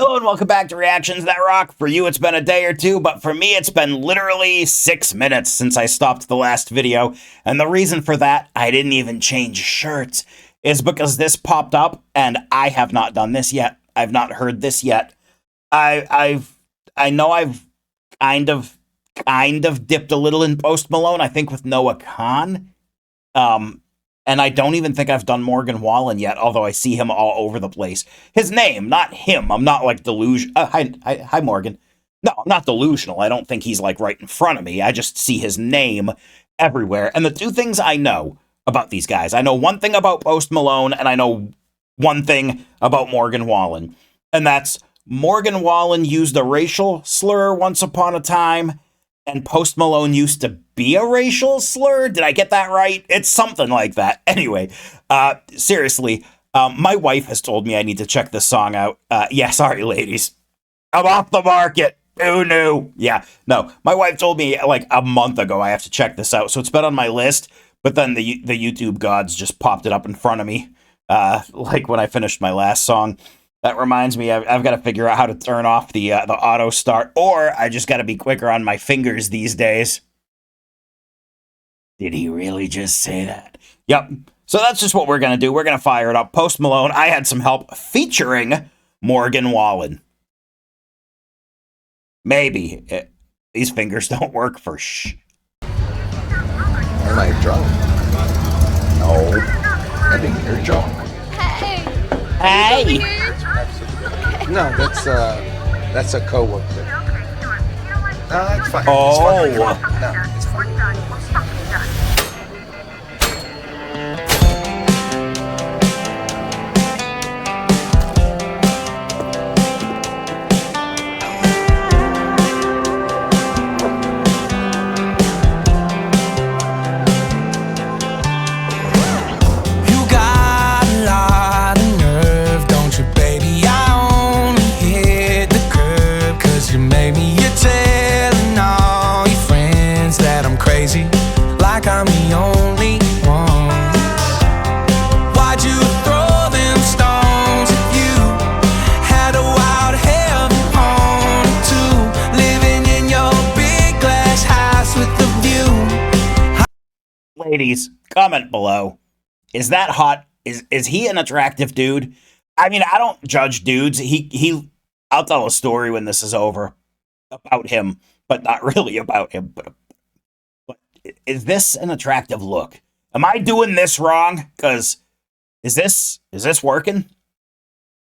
Hello and welcome back to Reactions That Rock. For you, it's been a day or two, but for me, it's been literally 6 minutes since I stopped the last video. And the reason for that, I didn't even change shirts, is because this popped up and I have not done this yet. I've not heard this yet. I know I've kind of dipped a little in Post Malone, I think with Noah Khan. And I don't even think I've done Morgan Wallen yet, although I see him all over the place. His name, not him. I'm not like delusional. Hi, Morgan. No, I'm not delusional. I don't think he's like right in front of me. I just see his name everywhere. And the two things I know about these guys, I know one thing about Post Malone, and I know one thing about Morgan Wallen. And that's Morgan Wallen used a racial slur once upon a time, and Post Malone used to be a racial slur. Did I get that right? It's something like that. Anyway, seriously, my wife has told me I need to check this song out. Yeah, sorry, ladies. I'm off the market. Who knew? Yeah, no. My wife told me like a month ago I have to check this out, so it's been on my list, but then the YouTube gods just popped it up in front of me, like when I finished my last song. That reminds me, I've got to figure out how to turn off the auto start, or I just got to be quicker on my fingers these days. Did he really just say that? Yep. So that's just what we're going to do. We're going to fire it up. Post Malone, I had some help featuring Morgan Wallen. Maybe. These fingers don't work for shh. Am I drunk? No. I think you're drunk. Hey! No, that's a coworker. No, it's fine. Oh. It's fine. No, it's fine. Like I'm the only one. Why'd you throw them stones if you had a wild heaven on too? Living in your big glass house with the view. Ladies, comment below. Is that hot? Is he an attractive dude? I mean, I don't judge dudes. I'll tell a story when this is over about him, but not really about him. But is this an attractive look? Am I doing this wrong? Because is this working?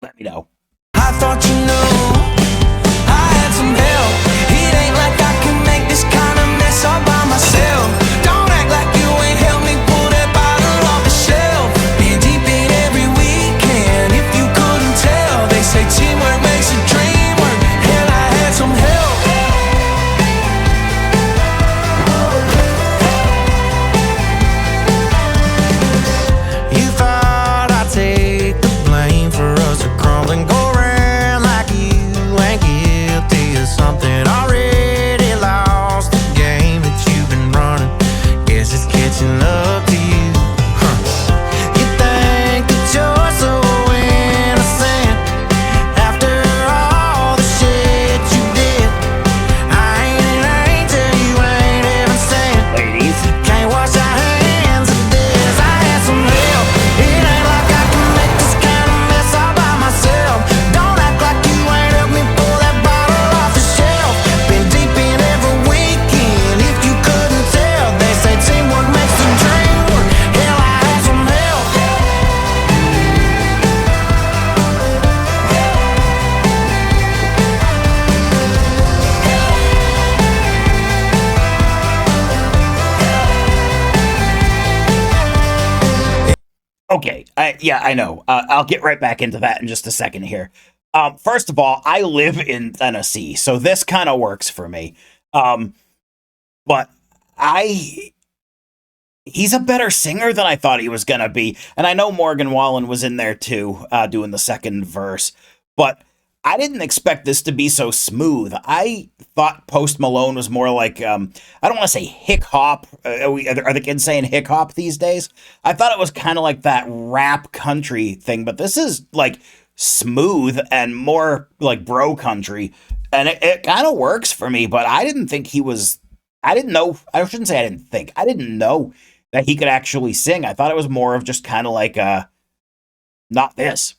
Let me know. I thought you knew I had some help. It ain't like I can make this kind of mess all by myself. Don't act like you ain't helped me pull that bottle off the shelf. Been deep in every weekend. If you couldn't tell, they say teamwork makes a dream work. Hell, I had some help. Okay, yeah, I know. I'll get right back into that in just a second here. First of all, I live in Tennessee, so this kind of works for me. But he's a better singer than I thought he was gonna be. And I know Morgan Wallen was in there too, doing the second verse. But I didn't expect this to be so smooth. I thought Post Malone was more like, I don't want to say hick hop. Are the kids saying hick hop these days? I thought it was kind of like that rap country thing, but this is like smooth and more like bro country. And it kind of works for me, but I didn't think he was, I didn't know, I shouldn't say I didn't think, I didn't know that he could actually sing. I thought it was more of just kind of like, not this.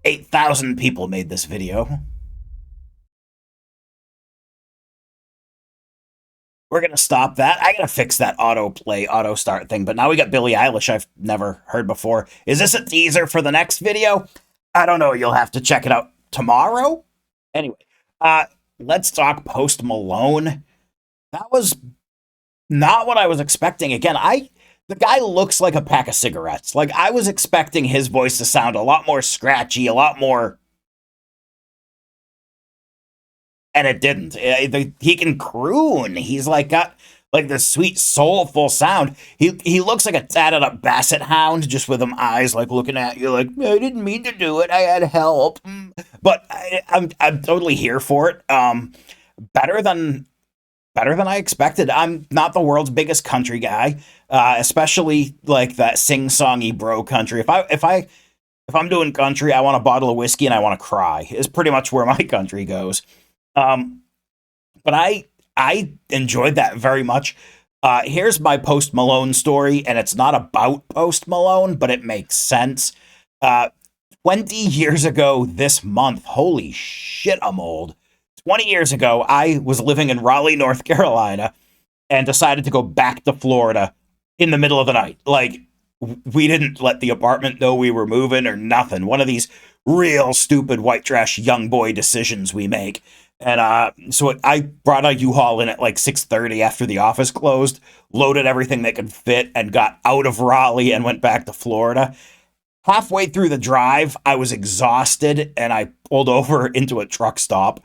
$8,000 people made this video. We're going to stop that. I got to fix that autoplay, auto start thing. But now we got Billie Eilish I've never heard before. Is this a teaser for the next video? I don't know. You'll have to check it out tomorrow. Anyway, let's talk Post Malone. That was not what I was expecting. Again, the guy looks like a pack of cigarettes. Like, I was expecting his voice to sound a lot more scratchy, a lot more... And it didn't. He can croon. He's like got like this sweet, soulful sound. He looks like a tatted up basset hound, just with them eyes like looking at you like, I didn't mean to do it. I had help. But I'm totally here for it. Better than I expected. I'm not the world's biggest country guy, especially like that sing-songy bro country. If I'm doing country, I want a bottle of whiskey and I want to cry. Is pretty much where my country goes. But I enjoyed that very much. Here's my Post Malone story, and it's not about Post Malone, but it makes sense. 20 years ago this month, holy shit, I'm old. 20 years ago, I was living in Raleigh, North Carolina, and decided to go back to Florida in the middle of the night. Like, we didn't let the apartment know we were moving or nothing. One of these real stupid white trash young boy decisions we make. And so I brought a U-Haul in at like 6:30 after the office closed, loaded everything that could fit, and got out of Raleigh and went back to Florida. Halfway through the drive, I was exhausted, and I pulled over into a truck stop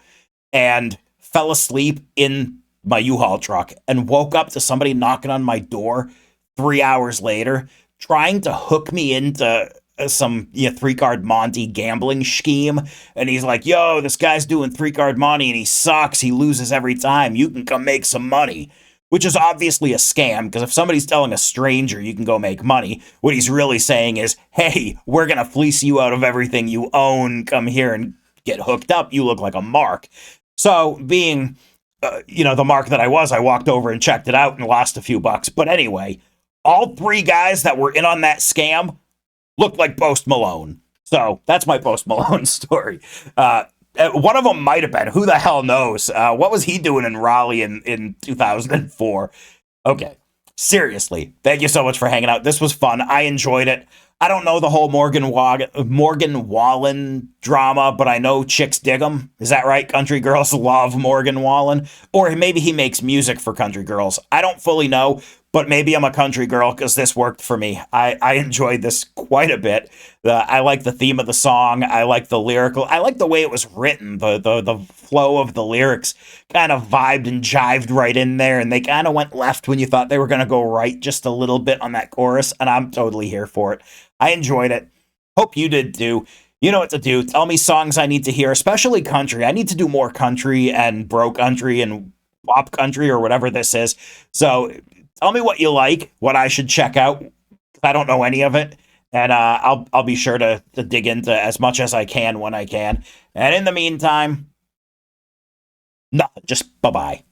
and fell asleep in my U-Haul truck and woke up to somebody knocking on my door 3 hours later, trying to hook me into some 3-card Monty gambling scheme. And he's like, yo, this guy's doing 3-card Monty and he sucks. He loses every time. You can come make some money. Which is obviously a scam, because if somebody's telling a stranger you can go make money, what he's really saying is, hey, we're going to fleece you out of everything you own. Come here and get hooked up. You look like a mark. So being, the mark that I was, I walked over and checked it out and lost a few bucks. But anyway, all 3 guys that were in on that scam looked like Post Malone. So that's my Post Malone story. One of them might have been. Who the hell knows? What was he doing in Raleigh in 2004? Okay. Seriously, thank you so much for hanging out. This was fun. I enjoyed it. I don't know the whole Morgan Wallen drama, but I know chicks dig him. Is that right? Country girls love Morgan Wallen. Or maybe he makes music for country girls. I don't fully know, but maybe I'm a country girl because this worked for me. I enjoyed this quite a bit. I like the theme of the song. I like the lyrical. I like the way it was written. The flow of the lyrics kind of vibed and jived right in there, and they kind of went left when you thought they were going to go right just a little bit on that chorus, and I'm totally here for it. I enjoyed it. Hope you did too. You know what to do. Tell me songs I need to hear, especially country. I need to do more country and bro country and pop country or whatever this is. So tell me what you like, what I should check out. I don't know any of it. And I'll be sure to dig into as much as I can when I can. And in the meantime, nothing. Just bye-bye.